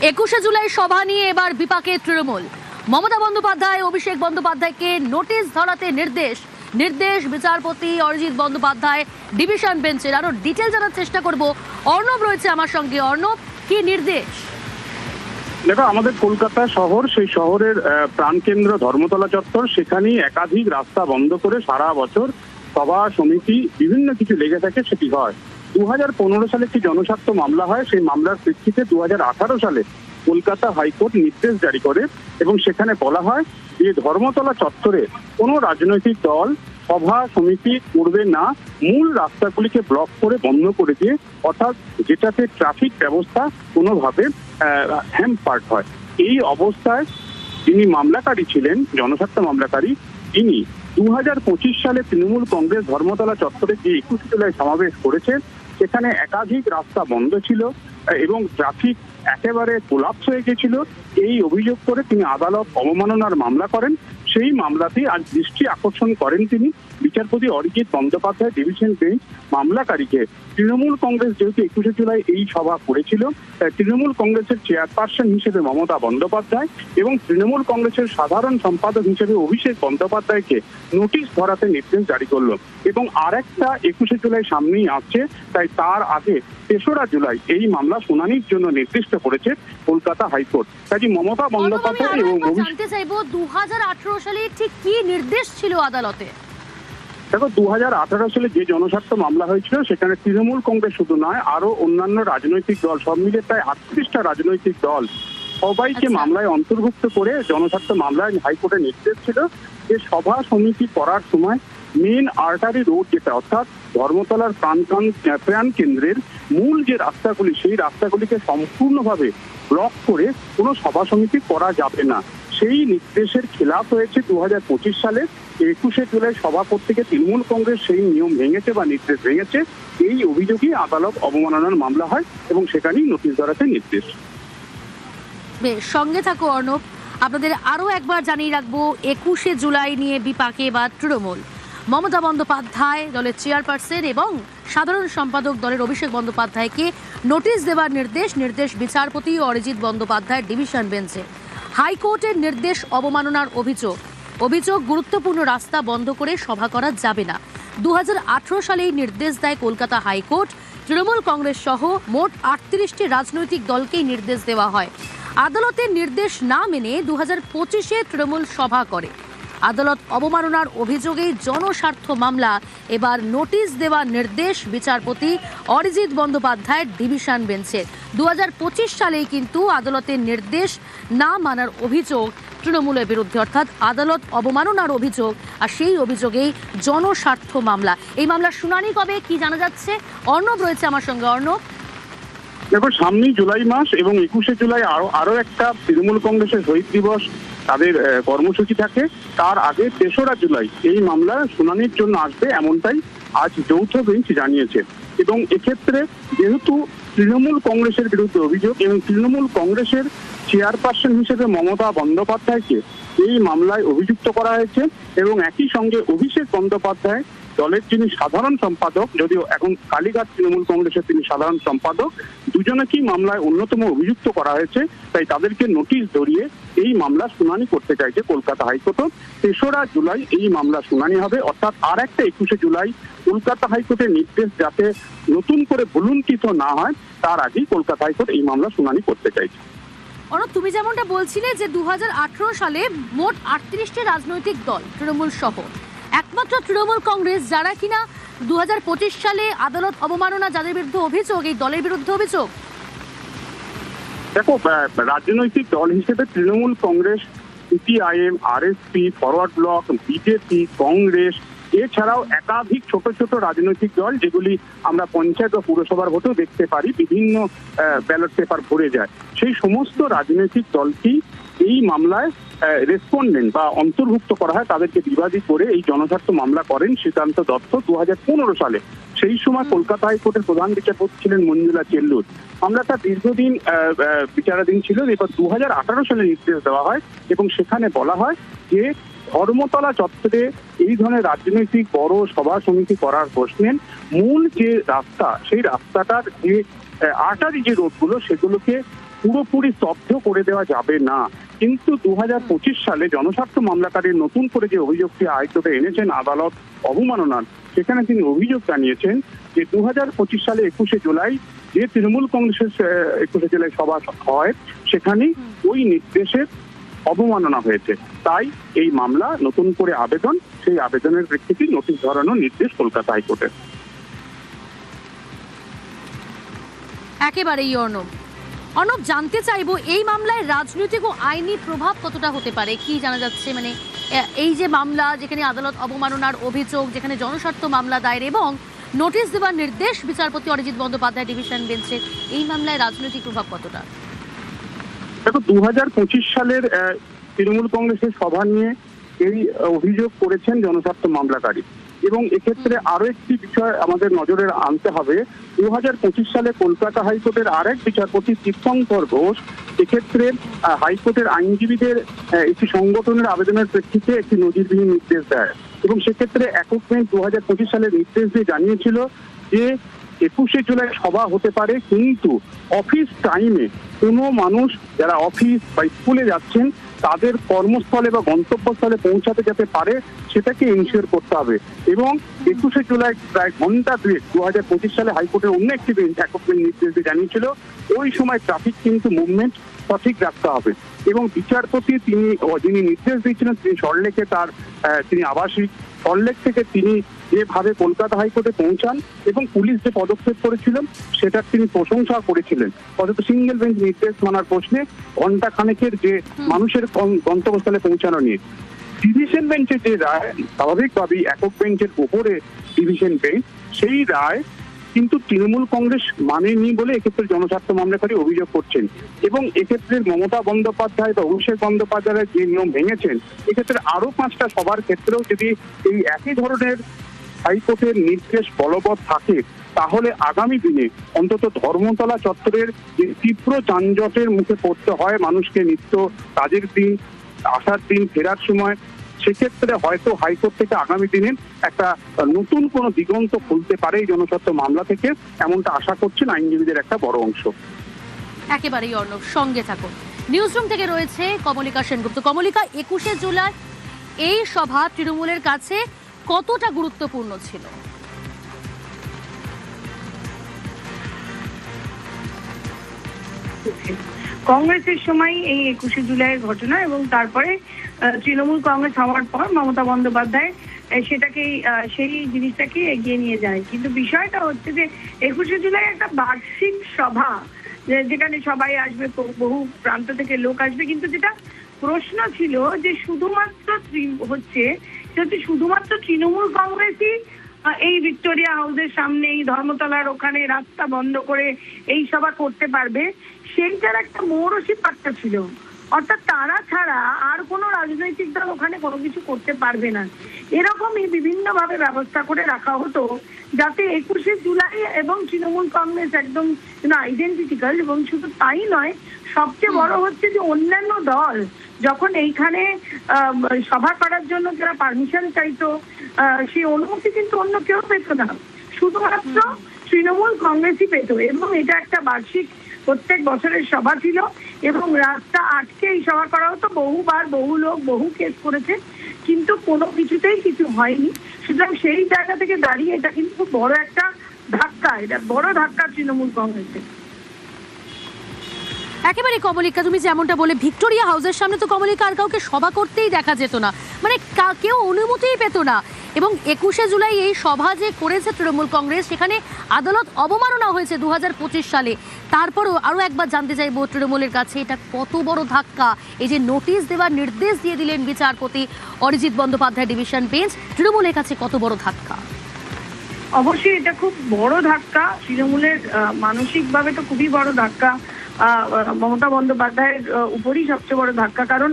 21শে জুলাই সভা নিয়ে এবার বিপাকে তৃণমূল। মমতা বন্দ্যোপাধ্যায় অভিষেক বন্দ্যোপাধ্যায়কে নোটিশ ধরাতে নির্দেশ বিচারপতি অরিজিৎ বন্দ্যোপাধ্যায় ডিভিশন বেঞ্চের। আরো ডিটেল জানার চেষ্টা করব, অর্ণব রয়েছে আমার সঙ্গে। অর্ণব, কি নির্দেশ? দেখো, আমাদের কলকাতা শহর, সেই শহরের প্রাণকেন্দ্র ধর্মতলা চত্বর, সেখানেই একাধিক রাস্তা বন্ধ করে সারা বছর সভা সমিতি বিভিন্ন কিছু লেগে থাকে, সেটি হয়। 2015 সালে একটি জনস্বার্থ মামলা হয়। সেই মামলার প্রেক্ষিতে 2018 সালে কলকাতা হাইকোর্ট নির্দেশ জারি করে এবং সেখানে বলা হয় যে ধর্মতলা চত্বরে কোনো রাজনৈতিক দল সভা সমিতি করবে না, মূল রাস্তাগুলিকে ব্লক করে বন্ধ করে দিয়ে, অর্থাৎ যেটাতে ট্রাফিক ব্যবস্থা কোনোভাবে হ্যাম্পার্ড হয়। এই অবস্থায় যিনি মামলাকারী ছিলেন, জনস্বার্থ মামলাকারী, তিনি 2025 সালে তৃণমূল কংগ্রেস ধর্মতলা চত্বরে যে 21 জুলাই সমাবেশ করেছে, সেখানে একাধিক রাস্তা বন্ধ ছিল এবং ট্রাফিক একেবারে কোলাপস হয়ে গেছিল। এই অভিযোগ করে তিনি আদালত অবমাননার মামলা করেন। সেই মামলাতেই আজ দৃষ্টি আকর্ষণ করেন তিনি। বিচারপতি অরিজিৎ বন্দ্যোপাধ্যায় ডিভিশন বেঞ্চ মামলাকারীকে, তৃণমূল কংগ্রেস যেহেতু 21শে জুলাই এই সভা করেছিল, তৃণমূল কংগ্রেসের চেয়ারপারসন হিসেবে মমতা বন্দ্যোপাধ্যায় এবং তৃণমূল কংগ্রেসের সাধারণ সম্পাদক হিসেবে অভিষেক বন্দ্যোপাধ্যায়কে নোটিশ ধরাতে নির্দেশ জারি করলো। এবং আরেকটা 21শে জুলাই সামনেই আসছে, তাই তার আগে 3রা জুলাই এই মামলা শুনানির জন্য নির্দিষ্ট করেছে কলকাতা হাইকোর্ট। কাজী মমতা বন্দ্যোপাধ্যায় এবং জানতে চাইবো 2018 সালে ঠিক কি নির্দেশ ছিল আদালতে? দেখো, 2018 সালে যে জনস্বার্থ মামলা হয়েছিল, সেখানে তৃণমূল কংগ্রেস শুধু নয়, আরো অন্যান্য রাজনৈতিক দল, সব মিলে প্রায় 38টা রাজনৈতিক দল, সবাইকে মামলায় অন্তর্ভুক্ত করে জনস্বার্থ মামলায় হাইকোর্টের নির্দেশ ছিল যে সভা সমিতি করার সময় মেন আর্টারি রোড, যেটা অর্থাৎ ধর্মতলার প্রাণ কেন্দ্রের মূল যে রাস্তাগুলি, সেই রাস্তাগুলিকে সম্পূর্ণভাবে ব্লক করে কোনো সভা সমিতি করা যাবে না। সেই নির্দেশের খেলাপ হয়েছে 2025 সালে 21শে জুলাই সভা করতে গিয়ে তৃণমূল কংগ্রেস সেই নিয়ম ভেঙেছে বা নির্দেশ ভেঙেছে। এই অভিযোগেই আদালত অবমাননার মামলা হয় এবং সেখানেই নোটিশ ধরাতে নির্দেশ। বেশ, সঙ্গে থাকো অর্ণব। আপনাদের আরো একবার জানিয়ে রাখবো, 21শে জুলাই নিয়ে বিপাকে বা তৃণমূল। মমতা বন্দ্যোপাধ্যায় দলের চেয়ারপারসন এবং সাধারণ সম্পাদক দলের অভিষেক বন্দ্যোপাধ্যায়কে নোটিশ দেওয়ার নির্দেশ বিচারপতি অরিজিৎ বন্দ্যোপাধ্যায়ের ডিভিশন বেঞ্চে। হাইকোর্টের নির্দেশ অবমাননার অভিযোগ গুরুত্বপূর্ণ রাস্তা বন্ধ করে সভা করা যাবে না। 2018 সালেই নির্দেশ দেয় কলকাতা হাইকোর্ট। তৃণমূল কংগ্রেস সহ মোট 38টি রাজনৈতিক দলকেই নির্দেশ দেওয়া হয়। আদালতের নির্দেশ না মেনে 2025-এ তৃণমূল সভা করে। আদালত অবমাননার অভিযোগেই জনস্বার্থ মামলা। এবার নোটিশ দেওয়ার নির্দেশ বিচারপতি অরিজিৎ বন্দ্যোপাধ্যায়ের ডিভিশন বেঞ্চের। 2025 সালেই কিন্তু আদালতের নির্দেশ না মানার অভিযোগ তৃণমূলের বিরুদ্ধে, অর্থাৎ আদালত অবমাননার অভিযোগ, আর সেই অভিযোগেই জনস্বার্থ মামলা। এই মামলার শুনানি কবে, কি জানা যাচ্ছে? অর্ণব রয়েছে আমার সঙ্গে। অর্ণব, দেখো, সামনেই জুলাই মাস এবং 21শে জুলাই আরো একটা তৃণমূল কংগ্রেসের শহীদ দিবস, তাদের কর্মসূচি থাকে। তার আগে 3রা জুলাই এই মামলা শুনানির জন্য আসবে, এমনটাই আজ যৌথ বেঞ্চ জানিয়েছে। এবং এক্ষেত্রে যেহেতু তৃণমূল কংগ্রেসের বিরুদ্ধে অভিযোগ এবং তৃণমূল কংগ্রেসের চেয়ারপারসন হিসেবে মমতা বন্দ্যোপাধ্যায়কে এই মামলায় অভিযুক্ত করা হয়েছে এবং একই সঙ্গে অভিষেক বন্দ্যোপাধ্যায় দলের যিনি সাধারণ সম্পাদক, যদিও এখন কালীঘাট তৃণমূল কংগ্রেসের তিনি সাধারণ সম্পাদক, দুজনকেই মামলায় অন্যতম অভিযুক্ত করা হয়েছে। তাই তাদেরকে নোটিশ ধরিয়ে এই মামলা শুনানি করতে চাইছে কলকাতা হাইকোর্ট। 3রা জুলাই এই মামলা শুনানি হবে, অর্থাৎ আর একটা 21শে জুলাই কলকাতা হাইকোর্টের নির্দেশ যাতে নতুন করে ভুলুণ্ঠিত না হয়, তার আগেই কলকাতা হাইকোর্ট এই মামলা শুনানি করতে চাইছে। অর্ণব, তুমি যেমনটা বলছিলে যে 2018 সালে মোট 38টি রাজনৈতিক দল তৃণমূল সহ একমাত্র তৃণমূল কংগ্রেস, যারা কিনা 2025 সালে আদালত অবমাননা, যাদের বিরুদ্ধে অভিযোগ, এই দলের বিরুদ্ধে অভিযোগ। দেখো, রাজনৈতিক দল হিসেবে Trinamool Congress, CPIM, RSP, forward block, BJP, Congress, এছাড়াও একাধিক ছোট ছোট রাজনৈতিক দল, যেগুলি আমরা পঞ্চায়েত ও পুরসভার ভোটেও দেখতে পারি, বিভিন্ন ব্যালট পেপার ভরে যায়, সেই সমস্ত রাজনৈতিক দলকেই এই মামলায় রেসপন্ডেন্ট বা অন্তর্ভুক্ত করা হয়। তাদেরকে বিবাদী করে এই জনস্বার্থ মামলা করেন শ্রীকান্ত দত্ত 2015 সালে। সেই সময় কলকাতা হাইকোর্টের প্রধান বিচারপতি ছিলেন মঞ্জুলা চেল্লুর। মামলাটা দীর্ঘদিন বিচারাধীন ছিল। এবার 2018 সালে নির্দেশ দেওয়া হয় এবং সেখানে বলা হয় যে ধর্মতলা চত্বরে এই ধরনের রাজনৈতিক বড় সভা সমিতি করার প্রশ্নে মূল যে রাস্তা, সেই রাস্তাটার যে আর্টারি যে রোডগুলো, সেগুলোকে পুরোপুরি স্তব্ধ করে দেওয়া যাবে না। কিন্তু 2025 সালে জনস্বার্থ মামলাকারীর নতুন করে যে অভিযোগটি আয়ত্তে এনেছেন আদালত অবমাননার, সেখানে তিনি অভিযোগ জানিয়েছেন যে 2025 সালে 21শে জুলাই যে তৃণমূল কংগ্রেসের 21শে জুলাই সভা হয় সেখানেই ওই নির্দেশের অবমাননা হয়েছে। তাই এই মামলা নতুন করে আবেদন, সেই আবেদনের প্রেক্ষিতে নোটিশ ধরানোর নির্দেশ কলকাতা হাইকোর্টের। একেবারেই অর্ণব, জানতে চাইবো এই মামলায় রাজনৈতিক ও আইনি প্রভাব কতটা হতে পারে, কি জানা যাচ্ছে? মানে এই যে মামলা, যেখানে আদালত অবমাননার অভিযোগ, যেখানে জনস্বার্থ মামলা দায়ের এবং নোটিশ দেওয়ার নির্দেশ বিচারপতি অরিজিৎ বন্দ্যোপাধ্যায় ডিভিশন বেঞ্চের, এই মামলায় রাজনৈতিক প্রভাব কতটা? দেখো, 2025 সালের তৃণমূল কংগ্রেসের সভা নিয়ে এই অভিযোগ করেছেন জনস্বার্থ মামলাকারী, এবং এক্ষেত্রে আরো একটি বিষয় আমাদের নজরে আনতে হবে। 2025 সালে কলকাতা হাইকোর্টের আরেক বিচারপতি তীর্থঙ্কর ঘোষ এক্ষেত্রে হাইকোর্টের আইনজীবীদের একটি সংগঠনের আবেদনের প্রেক্ষিতে একটি নজিরবিহীন নির্দেশ দেয়, এবং সেক্ষেত্রে একক বেঞ্চ 2025 সালে নির্দেশ দিয়ে জানিয়েছিল যে 21শে জুলাই সভা হতে পারে, কিন্তু অফিস টাইমে কোনো মানুষ যারা অফিস বা স্কুলে যাচ্ছেন তাদের কর্মস্থলে বা গন্তব্যস্থলে পৌঁছাতে যেতে পারে সেটাকে ইনশিওর করতে হবে। এবং 21শে জুলাই প্রায় ঘন্টা 2025 সালে হাইকোর্টের অন্য একটি বেঞ্চ একক বেঞ্চ নির্দেশ দিয়ে জানিয়েছিল ওই সময় ট্রাফিক কিন্তু মুভমেন্ট সঠিক রাখতে হবে। এবং বিচারপতি যিনি নির্দেশ দিয়েছিলেন তিনি সল্টলেকে তিনি আবাসিক, সল্টলেক থেকে তিনি যেভাবে কলকাতা হাইকোর্টে পৌঁছান এবং পুলিশ যে পদক্ষেপ করেছিলেন সেটার তিনি প্রশংসা করেছিলেন। অথচ সিঙ্গেল বেঞ্চ নির্দেশ মানার প্রশ্নে ঘন্টা খানেকের যে মানুষের গন্তব্যস্থলে পৌঁছানো নিয়ে ডিভিশন বেঞ্চের যে রায়, স্বাভাবিকভাবেই একক বেঞ্চের উপরে ডিভিশন বেঞ্চ, সেই রায় কিন্তু তৃণমূল কংগ্রেস মানেনি বলে এক্ষেত্রে জনস্বার্থ মামলাকারী অভিযোগ করছেন। এবং এক্ষেত্রে মমতা বন্দ্যোপাধ্যায় বা অভিষেক বন্দ্যোপাধ্যায় যে নিয়ম ভেঙেছেন, এক্ষেত্রে আরো 5টা সভার ক্ষেত্রেও যদি এই একই ধরনের হাইকোর্টের নির্দেশ বলবৎ থাকে তাহলে আগামী দিনে অন্তত ধর্মতলা চত্বরের যে তীব্র যানজটের মুখে পড়তে হয় মানুষকে নিত্য কাজের দিন, আসার দিন, ফেরার সময়, সেক্ষেত্রে হয়তো হাইকোর্ট থেকে আগামী দিনে একটা নতুন কোনো দিগন্ত খুলতে পারে এই জনস্বার্থ মামলা থেকে, এমনটা আশা করছেন আইনজীবীদের একটা বড় অংশ। একেবারেই অর্ণব, সঙ্গে থাকুন। নিউজরুম থেকে রয়েছে কমলিকা সেনগুপ্ত। কমলিকা, 21শে জুলাই এই সভা তৃণমূলের কাছে কতটা গুরুত্বপূর্ণ ছিল? কংগ্রেসের সময় এই 21শে জুলাইয়ের ঘটনা এবং তারপরে তৃণমূল কংগ্রেস হওয়ার পর মমতা বন্দ্যোপাধ্যায় সেই জিনিসটাকে এগিয়ে নিয়ে যায়। কিন্তু বিষয়টা হচ্ছে যে 21শে জুলাই একটা বার্ষিক সভা, যেখানে সবাই আসবে, বহু প্রান্ত থেকে লোক আসবে, কিন্তু যেটা প্রশ্ন ছিল যে শুধুমাত্র তৃণমূল কংগ্রেসই এই ভিক্টোরিয়া হাউসের সামনে, এই ধর্মতলার ওখানে রাস্তা বন্ধ করে এই সভা করতে পারবে, সেইটার একটা মৌরসি পাত্তা ছিল। অর্থাৎ তারা ছাড়া আর কোনো রাজনৈতিক দল ওখানে কোনো কিছু করতে পারবে না, এরকমই বিভিন্নভাবে ব্যবস্থা করে রাখা হতো যাতে 21শে জুলাই এবং তৃণমূল কংগ্রেস একদম আইডেন্টিক্যাল। এবং শুধু তাই নয়, সবচেয়ে বড় হচ্ছে যে অন্যান্য দল যখন এইখানে সভা করার জন্য যারা পারমিশন চাইতো সেই অনুমতি কিন্তু অন্য কেউ পেত না, শুধুমাত্র তৃণমূল কংগ্রেসই পেত। এবং এটা একটা বার্ষিক প্রত্যেক বছরের সভা ছিল এবং রাস্তা আটকে এই সভা করা হতো। বহুবার বহু লোক বহু কেস করেছে, কিন্তু কোনো কিছুতেই কিছু হয়নি। সুতরাং সেই জায়গা থেকে দাঁড়িয়ে এটা কিন্তু খুব বড় একটা ধাক্কা, এটা বড় ধাক্কা তৃণমূল কংগ্রেসের। একেবারে কমলিকা, তুমি যেমনটা বলে ভিক্টোরিয়া হাউসের সামনে তো কমলিকা আর কাউকে সভা করতেই দেখা যেত না, মানে কেউ অনুমতিই পেত না। এবং 21শে জুলাই এই সভা যে করেছে তৃণমূল কংগ্রেস, সেখানে আদালত অবমাননা হয়েছে 2025 সালে। তারপরও আরো একবার জানতে চাইবো তৃণমূলের কাছে এটা কত বড় ধাক্কা, এই যে নোটিশ দেওয়ার নির্দেশ দিয়ে দিলেন বিচারপতি অরিজিৎ বন্দ্যোপাধ্যায় ডিভিশন বেঞ্চ, তৃণমূলের কাছে কত বড় ধাক্কা? অবশ্যই এটা খুব বড় ধাক্কা, তৃণমূলের মানসিকভাবে তো খুবই বড় ধাক্কা, মমতা বন্দ্যোপাধ্যায়ের উপরই সবচেয়ে বড় ধাক্কা। কারণ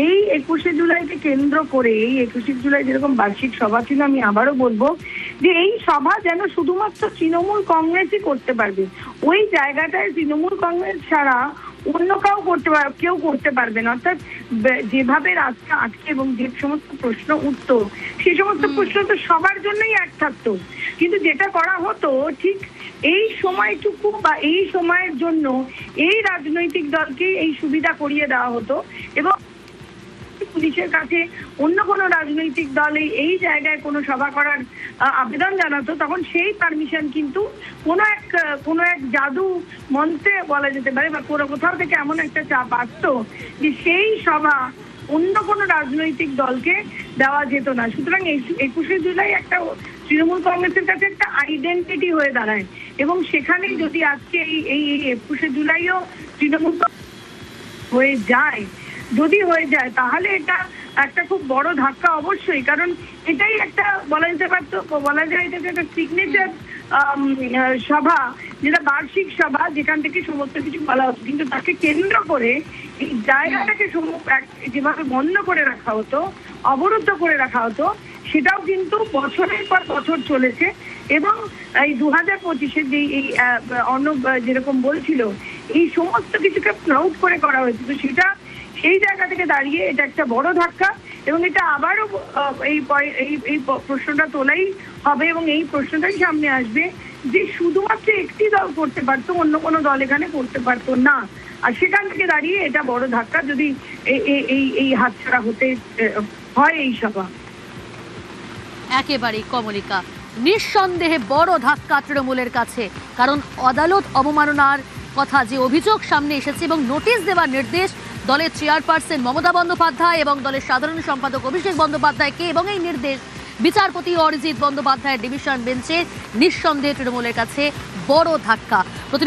এই 21শে জুলাইকে কেন্দ্র করে, এই 21শে জুলাই যেরকম বার্ষিক সভা ছিল, আমি আবারও বলবো যে এই সভা যেন শুধুমাত্র তৃণমূল কংগ্রেসই করতে পারবে, ওই জায়গাটায় তৃণমূল কংগ্রেস ছাড়া অন্য কেউ করতে পারবে না। অর্থাৎ যেভাবে রাস্তা আটকে এবং যে সমস্ত প্রশ্ন উঠতো সেই সমস্ত প্রশ্ন তো সবার জন্যই এক থাকতো, কিন্তু যেটা করা হতো ঠিক এই সময়টুকু বা এই সময়ের জন্য এই রাজনৈতিক দলকে এই সুবিধা করিয়ে দেওয়া হতো এবং পুলিশের কাছে অন্য কোনো রাজনৈতিক দল এই জায়গায় কোনো সভা করার আবেদন জানাতো, তখন সেই পারমিশন কিন্তু কোনো এক জাদু মন্ত্রে বলা যেতে পারে বা কোথাও থেকে এমন একটা চাপ আসতো যে সেই সভা অন্য কোনো রাজনৈতিক দলকে দেওয়া যেত না। সুতরাং 21শে জুলাই একটা তৃণমূল কংগ্রেসের কাছে একটা আইডেন্টিটি হয়ে দাঁড়ায় এবং সেখানে যদি আজকে এই 21শে জুলাইও তৃণমূল হয়ে যায়, যদি হয়ে যায় তাহলে এটা একটা খুব বড় ধাক্কা অবশ্যই, কারণ এটাই একটা বলা যেতে পারতো, বলা যায় এটাকে একটা সিগনেচার সভা, যেটা বার্ষিক সভা যেখান থেকে সমস্ত কিছু বলা হতো, কিন্তু তাকে কেন্দ্র করে এই জায়গাটাকে যেভাবে বন্ধ করে রাখা হতো, অবরুদ্ধ করে রাখা হতো, সেটাও কিন্তু বছরের পর বছর চলেছে এবং এই 2025-এ যে এই অর্ণব যেরকম বলছিল এই সমস্ত কিছুকে প্লাউড করে করা হয়েছে, তো সেটা সেই জায়গা থেকে দাঁড়িয়ে এটা একটা বড় ধাক্কা এবং এটা আবারও এই প্রশ্নটা তোলাই হবে এবং এই প্রশ্নটাই সামনে আসবে যে শুধুমাত্র একটি দল করতে পারতো, অন্য কোনো দল এখানে করতে পারতো না, আর সেখান থেকে দাঁড়িয়ে এটা বড় ধাক্কা যদি এই হাতছাড়া হতে হয় এই সভা। একেবারেই কমলিকা, নিঃসন্দেহে বড় ধাক্কা তৃণমূলের কাছে, কারণ আদালত অবমাননার কথা যে অভিযোগ সামনে এসেছে এবং নোটিশ দেওয়ার নির্দেশ দলের চেয়ারপারসন মমতা বন্দ্যোপাধ্যায় এবং দলের সাধারণ সম্পাদক অভিষেক বন্দ্যোপাধ্যায়কে, এবং এই নির্দেশ বিচারপতি অরিজিৎ বন্দ্যোপাধ্যায়ের ডিভিশন বেঞ্চে, নিঃসন্দেহে তৃণমূলের কাছে বড় ধাক্কা।